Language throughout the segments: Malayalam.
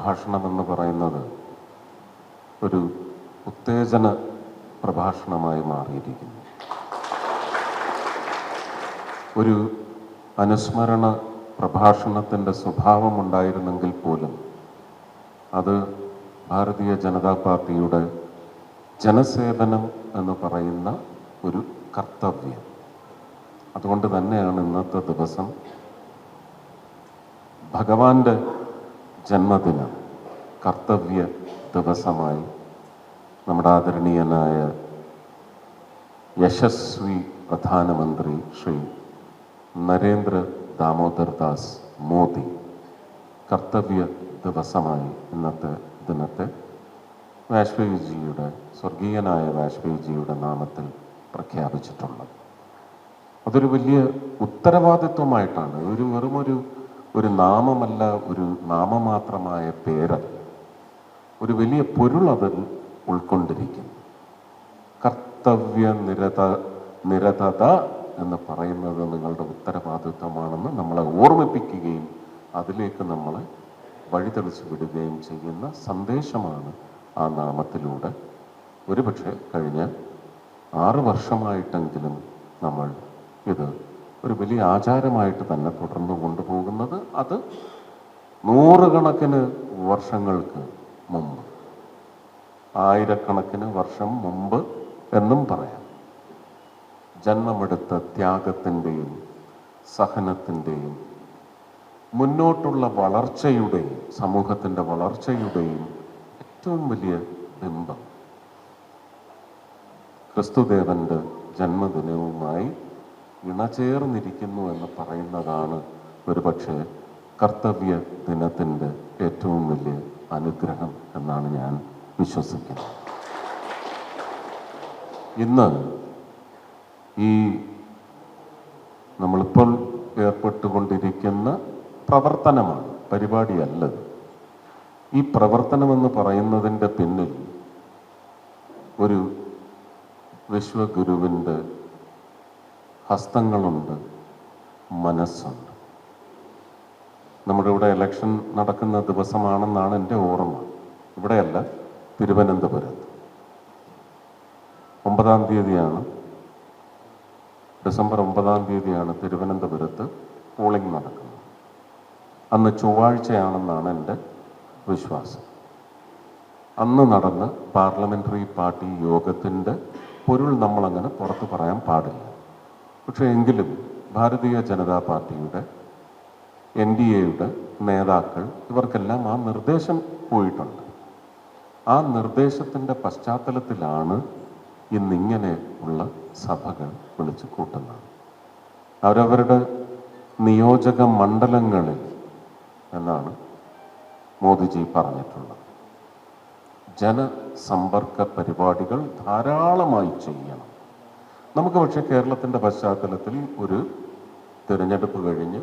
പ്രഭാഷണമെന്ന് പറയുന്നത് ഒരു ഉത്തേജന പ്രഭാഷണമായി മാറിയിരിക്കുന്നു. ഒരു അനുസ്മരണ പ്രഭാഷണത്തിൻ്റെ സ്വഭാവമുണ്ടായിരുന്നെങ്കിൽ പോലും അത് ഭാരതീയ ജനതാ പാർട്ടിയുടെ ജനസേവനം എന്ന് പറയുന്ന ഒരു കർത്തവ്യം. അതുകൊണ്ട് തന്നെയാണ് ഇന്നത്തെ ദിവസം ഭഗവാന്റെ ജന്മദിനം കർത്തവ്യ ദിവസമായി നമ്മുടെ ആദരണീയനായ യശസ്വി പ്രധാനമന്ത്രി ശ്രീ നരേന്ദ്ര ദാമോദർ ദാസ് മോദി കർത്തവ്യ ദിവസമായി ഇന്നത്തെ ദിനത്തെ വാജ്പേയിജിയുടെ സ്വർഗീയനായ വാജ്പേയിജിയുടെ നാമത്തിൽ പ്രഖ്യാപിച്ചിട്ടുള്ളത്. അതൊരു വലിയ ഉത്തരവാദിത്വമായിട്ടാണ്. വെറുമൊരു നാമമല്ല, ഒരു നാമമാത്രമായ പേരല്ല, ഒരു വലിയ പൊരുൾ അതിൽ ഉൾക്കൊണ്ടിരിക്കുന്നു. കർത്തവ്യ നിരതത എന്ന് പറയുന്നത് നിങ്ങളുടെ ഉത്തരവാദിത്വമാണെന്ന് നമ്മളെ ഓർമ്മിപ്പിക്കുകയും അതിലേക്ക് നമ്മളെ വഴിതെളിച്ചു വിടുകയും ചെയ്യുന്ന സന്ദേശമാണ് ആ നാമത്തിലൂടെ ഒരുപക്ഷെ കഴിഞ്ഞ 6 വർഷമായിട്ടെങ്കിലും നമ്മൾ ഇത് ഒരു വലിയ ആചാരമായിട്ട് തന്നെ തുടർന്നു കൊണ്ടുപോകുന്നത്. അത് 100 കണക്കിന് വർഷങ്ങൾക്ക് മുമ്പ്, 1000 വർഷം മുമ്പ് എന്നും പറയാം. ജന്മമെടുത്ത ത്യാഗത്തിൻ്റെയും സഹനത്തിൻ്റെയും മുന്നോട്ടുള്ള വളർച്ചയുടെയും സമൂഹത്തിൻ്റെ വളർച്ചയുടെയും ഏറ്റവും വലിയ ബിംബം ക്രിസ്തുദേവൻ്റെ ജന്മദിനവുമായി ഇണചേർന്നിരിക്കുന്നു എന്ന് പറയുന്നതാണ് ഒരുപക്ഷെ കർത്തവ്യ ദിനത്തിൻ്റെ ഏറ്റവും വലിയ അനുഗ്രഹം എന്നാണ് ഞാൻ വിശ്വസിക്കുന്നത്. ഇന്ന് ഈ നമ്മളിപ്പോൾ ഏർപ്പെട്ടുകൊണ്ടിരിക്കുന്ന പ്രവർത്തനമാണ്, പരിപാടിയല്ലത്. ഈ പ്രവർത്തനമെന്ന് പറയുന്നതിൻ്റെ പിന്നിൽ ഒരു വിശ്വഗുരുവിൻ്റെ ഹസ്തങ്ങളുണ്ട്, മനസ്സുണ്ട്. നമ്മുടെ ഇവിടെ ഇലക്ഷൻ നടക്കുന്ന ദിവസമാണെന്നാണ് എൻ്റെ ഓർമ്മ. ഇവിടെയല്ല, തിരുവനന്തപുരത്ത് 9-ാം തീയതിയാണ്, ഡിസംബർ 9-ാം തീയതിയാണ് തിരുവനന്തപുരത്ത് പോളിംഗ് നടക്കുന്നത്. അന്ന് ചൊവ്വാഴ്ചയാണെന്നാണ് എൻ്റെ വിശ്വാസം. അന്ന് നടന്ന പാർലമെൻ്ററി പാർട്ടി യോഗത്തിൻ്റെ പൊരുൾ നമ്മളങ്ങനെ പുറത്ത് പറയാൻ പാടില്ല. പക്ഷേ എങ്കിലും ഭാരതീയ ജനതാ പാർട്ടിയുടെ NDAയുടെ നേതാക്കൾ ഇവർക്കെല്ലാം ആ നിർദ്ദേശം പോയിട്ടുണ്ട്. ആ നിർദ്ദേശത്തിൻ്റെ പശ്ചാത്തലത്തിലാണ് ഇന്നിങ്ങനെ ഉള്ള സഭകൾ വിളിച്ചു കൂട്ടുന്നത്. അവരവരുടെ നിയോജക മണ്ഡലങ്ങളിൽ എന്നാണ് മോദിജി പറഞ്ഞിട്ടുള്ളത്. ജനസമ്പർക്ക പരിപാടികൾ ധാരാളമായി ചെയ്യണം. നമുക്ക് പക്ഷേ കേരളത്തിൻ്റെ പശ്ചാത്തലത്തിൽ ഒരു തിരഞ്ഞെടുപ്പ് കഴിഞ്ഞ്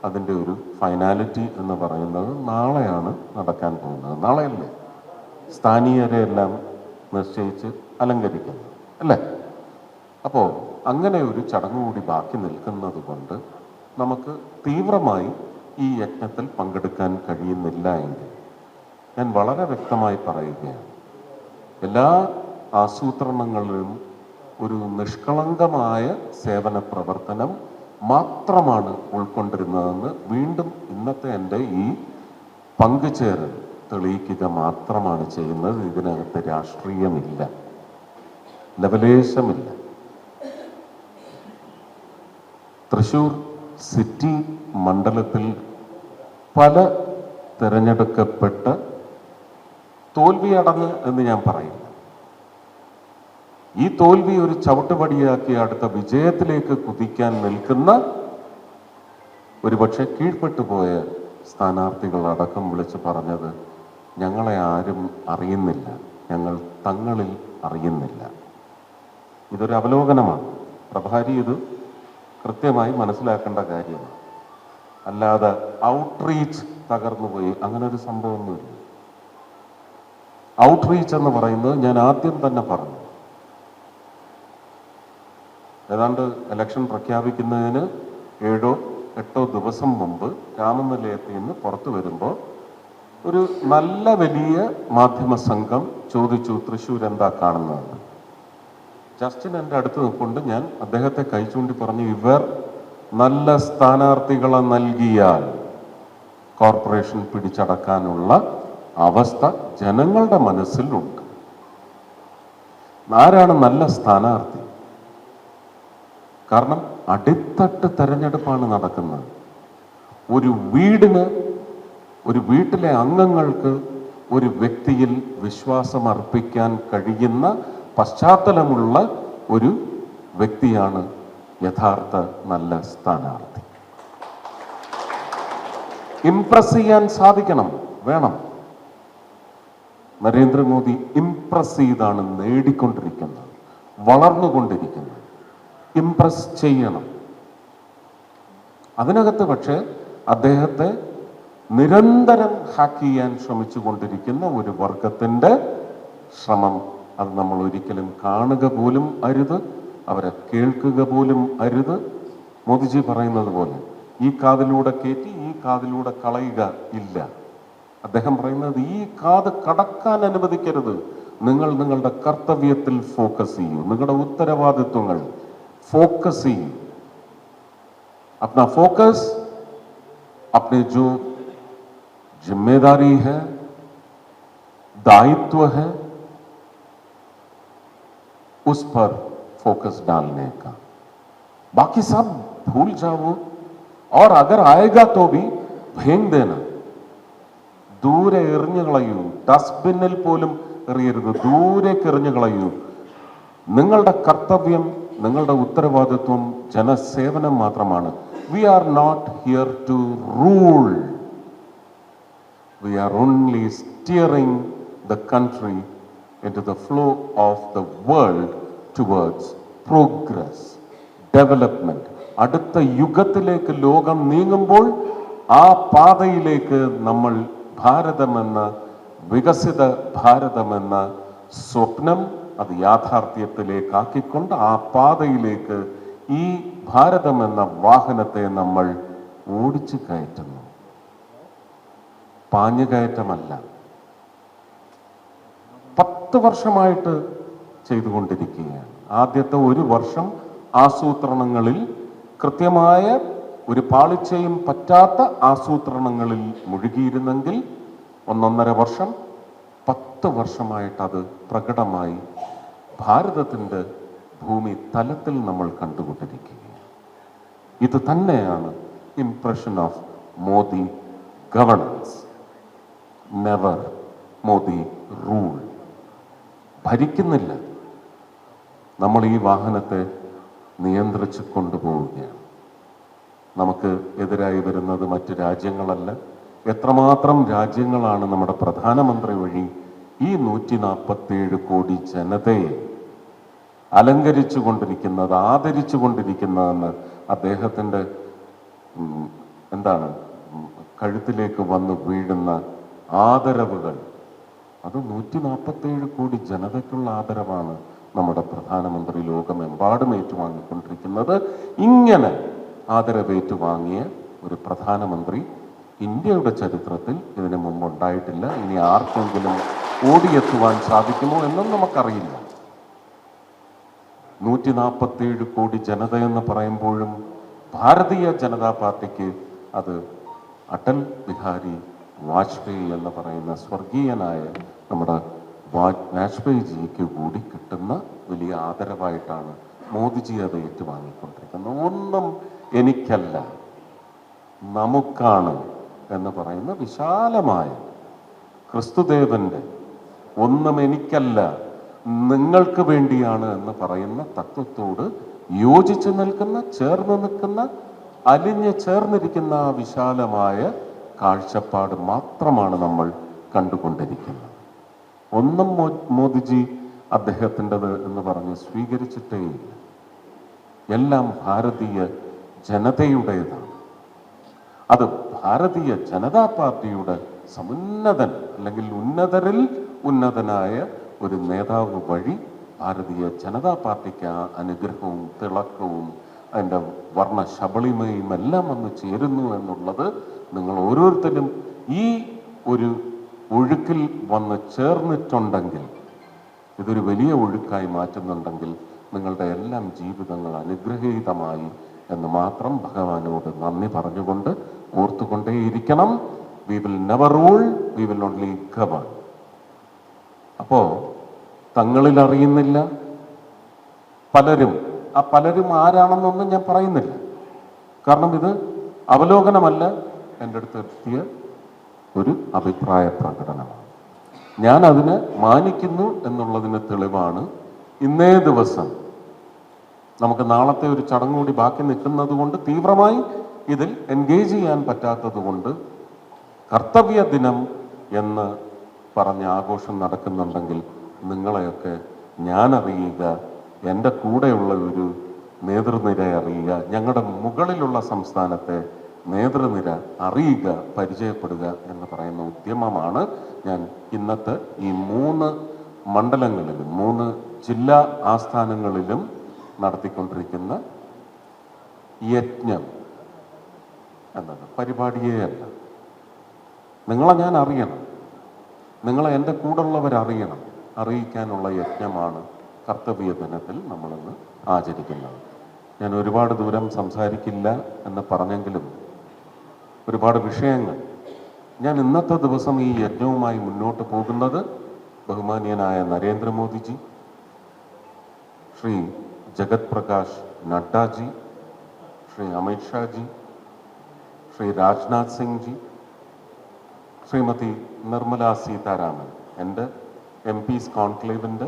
അതിൻ്റെ ഒരു ഫൈനാലിറ്റി എന്ന് പറയുന്നത് നാളെയാണ് നടക്കാൻ പോകുന്നത്. നാളെയല്ലേ സ്ഥാനീയരെയെല്ലാം നിശ്ചയിച്ച് അലങ്കരിക്കുന്നത് അല്ലേ? അപ്പോൾ അങ്ങനെ ഒരു ചടങ്ങ് കൂടി ബാക്കി നിൽക്കുന്നത് കൊണ്ട് നമുക്ക് തീവ്രമായി ഈ യജ്ഞത്തിൽ പങ്കെടുക്കാൻ കഴിയുന്നില്ല എങ്കിൽ ഞാൻ വളരെ വ്യക്തമായി പറയുകയാണ്, എല്ലാ ആസൂത്രണങ്ങളിലും ഒരു നിഷ്കളങ്കമായ സേവന പ്രവർത്തനം മാത്രമാണ് ഉൾക്കൊണ്ടിരുന്നതെന്ന് വീണ്ടും ഇന്നത്തെ എൻ്റെ ഈ പങ്കുചേരൽ തെളിയിക്കുക മാത്രമാണ് ചെയ്യുന്നത്. ഇതിനകത്ത് രാഷ്ട്രീയമില്ല, ലവലേശമില്ല. തൃശ്ശൂർ സിറ്റി മണ്ഡലത്തിൽ പല തിരഞ്ഞെടുക്കപ്പെട്ട തോൽവിയടങ്ങ് എന്ന് ഞാൻ പറയില്ല. ഈ തോൽവി ഒരു ചവിട്ടുപടിയാക്കി അടുത്ത വിജയത്തിലേക്ക് കുതിക്കാൻ നിൽക്കുന്ന ഒരുപക്ഷെ കീഴ്പ്പെട്ടുപോയ സ്ഥാനാർത്ഥികൾ അടക്കം വിളിച്ച് പറഞ്ഞത്, ഞങ്ങളെ ആരും അറിയുന്നില്ല, ഞങ്ങൾ തങ്ങളിൽ അറിയുന്നില്ല. ഇതൊരു അവലോകനമാണ്. പ്രഭാരി ഇത് കൃത്യമായി മനസ്സിലാക്കേണ്ട കാര്യമാണ്. അല്ലാതെ ഔട്ട്റീച്ച് തകർന്നുപോയി അങ്ങനെ ഒരു സംഭവമൊന്നുമില്ല. ഔട്ട്റീച്ച് എന്ന് പറയുന്നത് ഞാൻ ആദ്യം തന്നെ പറഞ്ഞു, ഏതാണ്ട് ഇലക്ഷൻ പ്രഖ്യാപിക്കുന്നതിന് 7-8 ദിവസം മുമ്പ് രാമനിലയത്തിൽ നിന്ന് പുറത്തു വരുമ്പോൾ ഒരു നല്ല വലിയ മാധ്യമ സംഘം ചോദിച്ചു, തൃശ്ശൂർ എന്താ കാണുന്നത്? ജസ്റ്റിൻ എൻ്റെ അടുത്ത് നിൽക്കൊണ്ട് ഞാൻ അദ്ദേഹത്തെ കൈ ചൂണ്ടി പറഞ്ഞു, ഇവർ നല്ല സ്ഥാനാർത്ഥികളെ നൽകിയാൽ കോർപ്പറേഷൻ പിടിച്ചടക്കാനുള്ള അവസ്ഥ ജനങ്ങളുടെ മനസ്സിലുണ്ട്. ആരാണ് നല്ല സ്ഥാനാർത്ഥി? കാരണം അടിത്തട്ട് തെരഞ്ഞെടുപ്പാണ് നടക്കുന്നത്. ഒരു വീട്ടിലെ അംഗങ്ങൾക്ക് ഒരു വ്യക്തിയിൽ വിശ്വാസം അർപ്പിക്കാൻ കഴിയുന്ന പശ്ചാത്തലമുള്ള ഒരു വ്യക്തിയാണ് യഥാർത്ഥ നല്ല സ്ഥാനാർത്ഥി. ഇംപ്രസ് ചെയ്യാൻ സാധിക്കണം, വേണം. നരേന്ദ്രമോദി ഇംപ്രസ് ചെയ്താണ് നേടിക്കൊണ്ടിരിക്കുന്നത്, വളർന്നുകൊണ്ടിരിക്കുന്നത്. ഇംപ്രസ് ചെയ്യണം. അതിനകത്ത് പക്ഷേ അദ്ദേഹത്തെ നിരന്തരം ഹാക്ക് ചെയ്യാൻ ശ്രമിച്ചുകൊണ്ടിരിക്കുന്ന ഒരു വർഗത്തിൻ്റെ ശ്രമം, അത് നമ്മൾ ഒരിക്കലും കാണുക പോലും അരുത്, അവരെ കേൾക്കുക പോലും അരുത്. മോദിജി പറയുന്നത് പോലെ ഈ കാതിലൂടെ കയറ്റി ഈ കാതിലൂടെ കളയുക ഇല്ല. അദ്ദേഹം പറയുന്നത് ഈ കാത് കടക്കാൻ അനുവദിക്കരുത്. നിങ്ങൾ നിങ്ങളുടെ കർത്തവ്യത്തിൽ ഫോക്കസ് ചെയ്യൂ, നിങ്ങളുടെ ഉത്തരവാദിത്വങ്ങൾ ഫോക്കസ് ചെയ്യൂ. अपना फोकस अपने जो जिम्मेदारी है, दायित्व है, उस पर फोकस डालने का। बाकी सब भूल जाओ, और अगर आएगा तो भी फेंक देना, ദൂരെ എറിഞ്ഞു കളയൂ. ഡസ്റ്റ്ബിന്നിൽ പോലും എറിയരുത്, ദൂരേക്ക് എറിഞ്ഞു കളയൂ. നിങ്ങളുടെ കർത്തവ്യം, നിങ്ങളുടെ ഉത്തരവാദിത്വം ജനസേവനം മാത്രമാണ്. We are not here to rule. We are only steering the country into the flow of the world towards progress, development. അടുത്ത യുഗത്തിലേക്ക് ലോകം നീങ്ങുമ്പോൾ ആ പാതയിലേക്ക് നമ്മൾ ഭാരതമെന്ന വികസിത ഭാരതമെന്ന സ്വപ്നം അത് യാഥാർത്ഥ്യത്തിലേക്കാക്കിക്കൊണ്ട് ആ പാതയിലേക്ക് ഈ ഭാരതം എന്ന വാഹനത്തെ നമ്മൾ ഓടിച്ചു കയറ്റുന്നു. പാഞ്ഞുകയറ്റമല്ല. 10 വർഷമായിട്ട് ചെയ്തുകൊണ്ടിരിക്കുകയാണ്. ആദ്യത്തെ 1 വർഷം ആസൂത്രണങ്ങളിൽ കൃത്യമായ ഒരു പാളിച്ചയും പറ്റാത്ത ആസൂത്രണങ്ങളിൽ മുഴുകിയിരുന്നെങ്കിൽ 1.5 വർഷം 10 വർഷമായിട്ട് അത് പ്രകടമായി ഭാരതത്തിൻ്റെ ഭൂമി തലത്തിൽ നമ്മൾ കണ്ടുകൊണ്ടിരിക്കുകയാണ്. ഇത് തന്നെയാണ് impression of Modi governance. Never Modi rule. ഭരിക്കുന്നില്ല, നമ്മൾ ഈ വാഹനത്തെ നിയന്ത്രിച്ച് കൊണ്ടുപോവുകയാണ്. നമുക്ക് എതിരായി വരുന്നത് മറ്റു രാജ്യങ്ങളല്ല. എത്രമാത്രം രാജ്യങ്ങളാണ് നമ്മുടെ പ്രധാനമന്ത്രി വഴി ഈ 147 കോടി ജനതയെ അലങ്കരിച്ചു കൊണ്ടിരിക്കുന്നത്, ആദരിച്ചു കൊണ്ടിരിക്കുന്നതെന്ന് അദ്ദേഹത്തിൻ്റെ കഴുത്തിലേക്ക് വന്ന് വീഴുന്ന ആദരവുകൾ, അത് 147 കോടി ജനതയ്ക്കുള്ള ആദരവാണ് നമ്മുടെ പ്രധാനമന്ത്രി ലോകമെമ്പാടും ഏറ്റുവാങ്ങിക്കൊണ്ടിരിക്കുന്നത്. ഇങ്ങനെ ആദരവേറ്റുവാങ്ങിയ ഒരു പ്രധാനമന്ത്രി ഇന്ത്യയുടെ ചരിത്രത്തിൽ ഇതിനു മുമ്പ് ഉണ്ടായിട്ടില്ല. ഇനി ആർക്കെങ്കിലും ഓടിയെത്തുവാൻ സാധിക്കുമോ എന്നും നമുക്കറിയില്ല. 147 കോടി ജനതയെന്ന് പറയുമ്പോഴും ഭാരതീയ ജനതാ പാർട്ടിക്ക് അത് അടൽ ബിഹാരി വാജ്പേയി എന്ന് പറയുന്ന സ്വർഗീയനായ നമ്മുടെ വാജ്പേയിജിക്ക് കൂടി കിട്ടുന്ന വലിയ ആദരവായിട്ടാണ് മോദിജി അത് ഏറ്റുവാങ്ങിക്കൊണ്ടിരിക്കുന്നത്. ഒന്നും എനിക്കല്ല, നമുക്കാണ് എന്ന് പറയുന്ന വിശാലമായ ക്രിസ്തുദേവന്റെ ഒന്നും എനിക്കല്ല നിങ്ങൾക്ക് വേണ്ടിയാണ് എന്ന് പറയുന്ന തത്വത്തോട് യോജിച്ച് നിൽക്കുന്ന, ചേർന്ന് നിൽക്കുന്ന, അലിഞ്ഞ് ചേർന്നിരിക്കുന്ന ആ വിശാലമായ കാഴ്ചപ്പാട് മാത്രമാണ് നമ്മൾ കണ്ടുകൊണ്ടിരിക്കുന്നത്. ഒന്നും മോദിജി അദ്ദേഹത്തിൻ്റെത് എന്ന് പറഞ്ഞ് സ്വീകരിച്ചിട്ടേയില്ല. എല്ലാം ഭാരതീയ ജനതയുടേതാണ്. അത് ഭാരതീയ ജനതാ പാർട്ടിയുടെ സമുന്നതൻ അല്ലെങ്കിൽ ഉന്നതരിൽ ഉന്നതനായ ഒരു നേതാവ് വഴി ഭാരതീയ ജനതാ പാർട്ടിക്ക് ആ അനുഗ്രഹവും തിളക്കവും അതിൻ്റെ വർണ്ണ ശബളിമയും എല്ലാം വന്ന് ചേരുന്നു എന്നുള്ളത് നിങ്ങൾ ഓരോരുത്തരും ഈ ഒരു ഒഴുക്കിൽ വന്ന് ചേർന്നിട്ടുണ്ടെങ്കിൽ, ഇതൊരു വലിയ ഒഴുക്കായി മാറ്റുന്നുണ്ടെങ്കിൽ നിങ്ങളുടെ എല്ലാം ജീവിതങ്ങൾ അനുഗ്രഹീതമായി എന്ന് മാത്രം ഭഗവാനോട് നന്ദി പറഞ്ഞുകൊണ്ട് ഓർത്തുകൊണ്ടേയിരിക്കണം. We will never rule, we will only govern. അപ്പോ തങ്ങളിൽ അറിയുന്നില്ല പലരും. ആ പലരും ആരാണെന്നൊന്നും ഞാൻ പറയുന്നില്ല, കാരണം ഇത് അവലോകനമല്ല, എൻ്റെ അടുത്ത് എത്തിയ ഒരു അഭിപ്രായ പ്രകടനമാണ്. ഞാൻ അതിനെ മാനിക്കുന്നു എന്നുള്ളതിന് തെളിവാണ് ഇന്നേ ദിവസം നമുക്ക് നാളത്തെ ഒരു ചടങ്ങ് കൂടി ബാക്കി നിൽക്കുന്നത് കൊണ്ട് തീവ്രമായി ഇതിൽ എൻഗേജ് ചെയ്യാൻ പറ്റാത്തത് കൊണ്ട് കർത്തവ്യ ദിനം എന്ന് പറഞ്ഞ ആഘോഷം നടക്കുന്നുണ്ടെങ്കിൽ നിങ്ങളെയൊക്കെ ഞാൻ അറിയുക, എൻ്റെ കൂടെയുള്ള ഒരു നേതൃനിര അറിയുക, ഞങ്ങളുടെ മുകളിലുള്ള സംസ്ഥാനത്തെ നേതൃനിര അറിയുക, പരിചയപ്പെടുക എന്ന് പറയുന്ന ഉദ്യമമാണ് ഞാൻ ഇന്നത്തെ ഈ 3 മണ്ഡലങ്ങളിലും 3 ജില്ലാ ആസ്ഥാനങ്ങളിലും നടത്തിക്കൊണ്ടിരിക്കുന്ന യജ്ഞം എന്നത്. പരിപാടിയേ അല്ല. നിങ്ങളെ ഞാൻ അറിയണം, നിങ്ങളെ എൻ്റെ കൂടെയുള്ളവരറിയണം. അറിയിക്കാനുള്ള യജ്ഞമാണ് കർത്തവ്യ ദിനത്തിൽ നമ്മളിന്ന് ആചരിക്കുന്നത്. ഞാൻ ഒരുപാട് ദൂരം സംസാരിക്കില്ല എന്ന് പറഞ്ഞെങ്കിലും ഒരുപാട് വിഷയങ്ങൾ ഞാൻ ഇന്നത്തെ ദിവസം ഈ യജ്ഞവുമായി മുന്നോട്ട് പോകുന്നത് ബഹുമാനീയനായ നരേന്ദ്രമോദിജി, ശ്രീ ജഗത് പ്രകാശ് നഡ്ഡാജി, ശ്രീ അമിത് ഷാജി, ശ്രീ രാജ്നാഥ് സിംഗ് ജി, ശ്രീമതി നിർമ്മല സീതാരാമൻ, എൻ്റെ MP's കോൺക്ലേവിൻ്റെ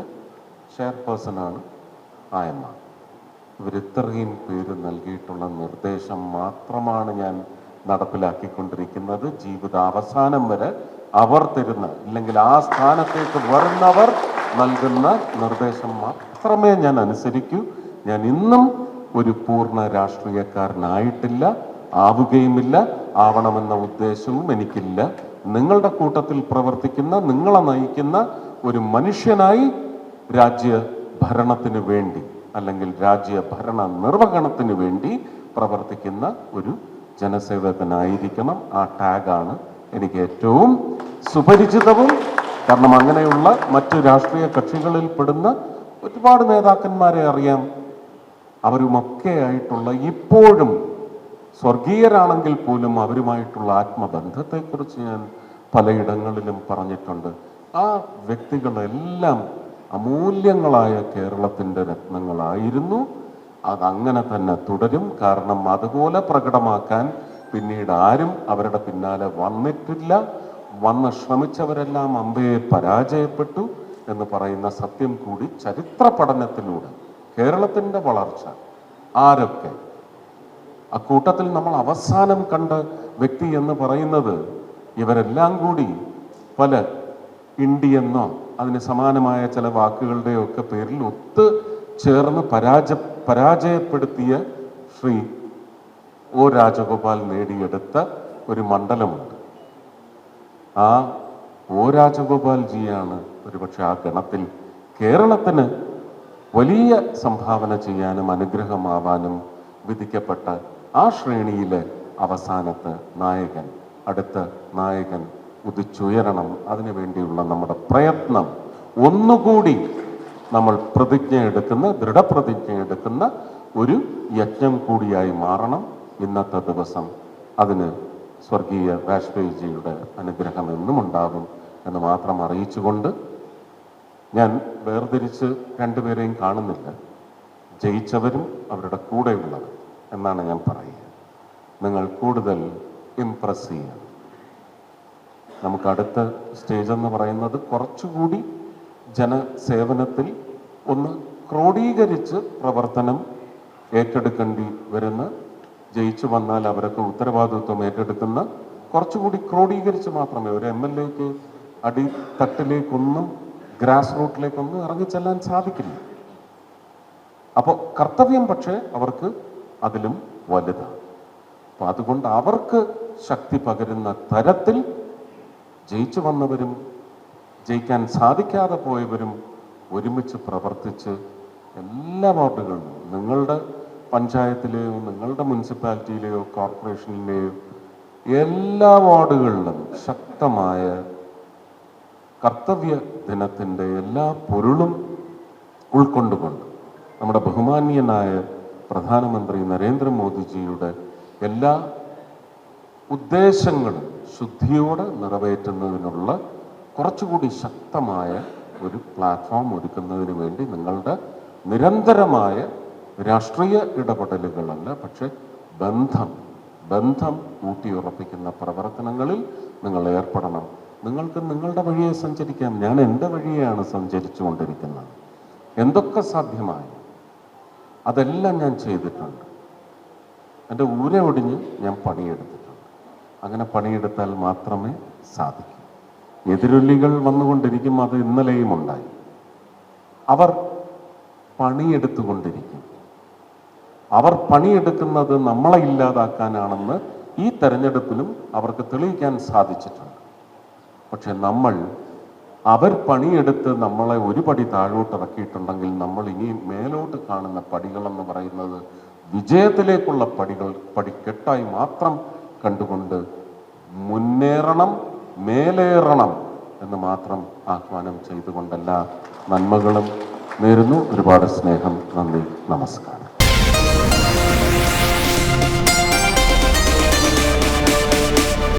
ചെയർപേഴ്സണാണ് ആയമ്മ. ഇവരിത്രയും പേര് നൽകിയിട്ടുള്ള നിർദ്ദേശം മാത്രമാണ് ഞാൻ നടപ്പിലാക്കിക്കൊണ്ടിരിക്കുന്നത്. ജീവിതാവസാനം വരെ അവർ തരുന്ന, ഇല്ലെങ്കിൽ ആ സ്ഥാനത്തേക്ക് വരുന്നവർ നൽകുന്ന നിർദ്ദേശം മാത്രമേ ഞാൻ അനുസരിക്കൂ. ഞാൻ ഇന്നും ഒരു പൂർണ്ണ രാഷ്ട്രീയക്കാരനായിട്ടില്ല, ആവുകയുമില്ല, ആവണമെന്ന ഉദ്ദേശവും എനിക്കില്ല. നിങ്ങളുടെ കൂട്ടത്തിൽ പ്രവർത്തിക്കുന്ന, നിങ്ങളെ നയിക്കുന്ന ഒരു മനുഷ്യനായി രാജ്യ ഭരണത്തിന് വേണ്ടി അല്ലെങ്കിൽ രാജ്യ ഭരണ നിർവഹണത്തിന് വേണ്ടി പ്രവർത്തിക്കുന്ന ഒരു ജനസേവകനായിരിക്കണം. ആ ടാഗാണ് എനിക്ക് ഏറ്റവും സുപരിചിതവും. കാരണം അങ്ങനെയുള്ള മറ്റ് രാഷ്ട്രീയ കക്ഷികളിൽ പെടുന്ന ഒരുപാട് നേതാക്കന്മാരെ അറിയാം. അവരുമൊക്കെ ആയിട്ടുള്ള, ഇപ്പോഴും സ്വർഗീയരാണെങ്കിൽ പോലും അവരുമായിട്ടുള്ള ആത്മബന്ധത്തെക്കുറിച്ച് ഞാൻ പലയിടങ്ങളിലും പറഞ്ഞിട്ടുണ്ട്. ആ വ്യക്തികളെല്ലാം അമൂല്യങ്ങളായ കേരളത്തിൻ്റെ രത്നങ്ങളായിരുന്നു. അതങ്ങനെ തന്നെ തുടരും. കാരണം അതുപോലെ പ്രകടമാക്കാൻ പിന്നീട് ആരും അവരുടെ പിന്നാലെ വന്നിട്ടില്ല. വന്ന് ശ്രമിച്ചവരെല്ലാം അമ്പയെ പരാജയപ്പെട്ടു എന്ന് പറയുന്ന സത്യം കൂടി ചരിത്ര പഠനത്തിലൂടെ കേരളത്തിൻ്റെ വളർച്ച ആരൊക്കെ, അക്കൂട്ടത്തിൽ നമ്മൾ അവസാനം കണ്ട വ്യക്തി എന്ന് പറയുന്നത് ഇവരെല്ലാം കൂടി പല ഇന്ത്യയെന്നോ അതിന് സമാനമായ ചില വാക്കുകളുടെയോ ഒക്കെ പേരിൽ ഒത്തു ചേർന്ന് പരാജയപ്പെടുത്തിയ ശ്രീ ഒ രാജഗോപാൽ നേടിയെടുത്ത ഒരു മണ്ഡലമുണ്ട്. ആ ഒ രാജഗോപാൽ ജിയാണ് ഒരുപക്ഷെ ആ ഗണത്തിൽ കേരളത്തിന് വലിയ സംഭാവന ചെയ്യാനും അനുഗ്രഹമാവാനും വിധിക്കപ്പെട്ട ആ ശ്രേണിയിലെ അവസാനത്തെ നായകൻ, അടുത്ത നായകൻ ഉദിച്ചുയരണം. അതിനുവേണ്ടിയുള്ള നമ്മുടെ പ്രയത്നം ഒന്നുകൂടി നമ്മൾ ദൃഢപ്രതിജ്ഞ എടുക്കുന്ന ഒരു യജ്ഞം കൂടിയായി മാറണം ഇന്നത്തെ ദിവസം. അതിന് സ്വർഗീയ വാജ്പേയിജിയുടെ അനുഗ്രഹം എന്നും ഉണ്ടാകും എന്ന് മാത്രം അറിയിച്ചുകൊണ്ട്, ഞാൻ വേർതിരിച്ച് രണ്ടുപേരെയും കാണുന്നില്ല. ജയിച്ചവരും അവരുടെ കൂടെയുള്ളവർ എന്നാണ് ഞാൻ പറയുക. നിങ്ങൾ കൂടുതൽ ഇംപ്രസ് ചെയ്യുക. നമുക്ക് അടുത്ത സ്റ്റേജ് എന്ന് പറയുന്നത് കുറച്ചുകൂടി ജനസേവനത്തിൽ ഒന്ന് ക്രോഡീകരിച്ച് പ്രവർത്തനം ഏറ്റെടുക്കേണ്ടി വരുന്ന, ജയിച്ചു വന്നാൽ അവരൊക്കെ ഉത്തരവാദിത്വം ഏറ്റെടുക്കുന്ന, കുറച്ചുകൂടി ക്രോഡീകരിച്ച് മാത്രമേ ഒരു MLAക്ക് അടിത്തട്ടിലേക്കൊന്നും ഗ്രാസ് റൂട്ടിലേക്കൊന്നും ഇറങ്ങിച്ചെല്ലാൻ സാധിക്കില്ല. അപ്പോൾ കർത്തവ്യം പക്ഷേ അവർക്ക് അതിലും വലുതാണ്. അപ്പം അതുകൊണ്ട് അവർക്ക് ശക്തി പകരുന്ന തരത്തിൽ ജയിച്ചു വന്നവരും ജയിക്കാൻ സാധിക്കാതെ പോയവരും ഒരുമിച്ച് പ്രവർത്തിച്ച് എല്ലാ വാർഡുകളിലും, നിങ്ങളുടെ പഞ്ചായത്തിലെയോ നിങ്ങളുടെ മുനിസിപ്പാലിറ്റിയിലെയോ കോർപ്പറേഷനിലെയോ എല്ലാ വാർഡുകളിലും ശക്തമായ കർത്തവ്യ ദിനത്തിൻ്റെ എല്ലാ പൊരുളും ഉൾക്കൊണ്ടുകൊണ്ട് നമ്മുടെ ബഹുമാന്യനായ പ്രധാനമന്ത്രി നരേന്ദ്രമോദിജിയുടെ എല്ലാ ഉദ്ദേശങ്ങളും ശുദ്ധിയോടെ നിറവേറ്റുന്നതിനുള്ള കുറച്ചുകൂടി ശക്തമായ ഒരു പ്ലാറ്റ്ഫോം ഒരുക്കുന്നതിന് വേണ്ടി നിങ്ങളുടെ നിരന്തരമായ രാഷ്ട്രീയ ഇടപെടലുകളല്ല, പക്ഷെ ബന്ധം ഊട്ടിയുറപ്പിക്കുന്ന പ്രവർത്തനങ്ങളിൽ നിങ്ങൾ ഏർപ്പെടണം. നിങ്ങൾക്ക് നിങ്ങളുടെ വഴിയെ സഞ്ചരിക്കാം, ഞാൻ എൻ്റെ വഴിയെയാണ് സഞ്ചരിച്ചു കൊണ്ടിരിക്കുന്നത്. എന്തൊക്കെ സാധ്യമായി അതെല്ലാം ഞാൻ ചെയ്തിട്ടുണ്ട്. എൻ്റെ ഊര ഒടിഞ്ഞ് ഞാൻ പണിയെടുത്തിട്ടുണ്ട്. അങ്ങനെ പണിയെടുത്താൽ മാത്രമേ സാധിക്കൂ. എതിരൊലികൾ വന്നുകൊണ്ടിരിക്കും, അത് ഇന്നലെയും ഉണ്ടായി. അവർ പണിയെടുത്തുകൊണ്ടിരിക്കും. അവർ പണിയെടുക്കുന്നത് നമ്മളെ ഇല്ലാതാക്കാനാണെന്ന് ഈ തെരഞ്ഞെടുപ്പിലും അവർക്ക് തെളിയിക്കാൻ സാധിച്ചിട്ടുണ്ട്. പക്ഷെ അവർ പണിയെടുത്ത് നമ്മളെ ഒരു പടി താഴോട്ട് ഇറക്കിയിട്ടുണ്ടെങ്കിൽ നമ്മൾ ഇനി മേലോട്ട് കാണുന്ന പടികളെന്ന് പറയുന്നത് വിജയത്തിലേക്കുള്ള പടിക്കെട്ടായി മാത്രം കണ്ടുകൊണ്ട് മുന്നേറണം, മേലേറണം എന്ന് മാത്രം ആഹ്വാനം ചെയ്തുകൊണ്ടെല്ലാ നന്മകളും നേരുന്നു. ഒരുപാട് സ്നേഹം, നന്ദി, നമസ്കാരം.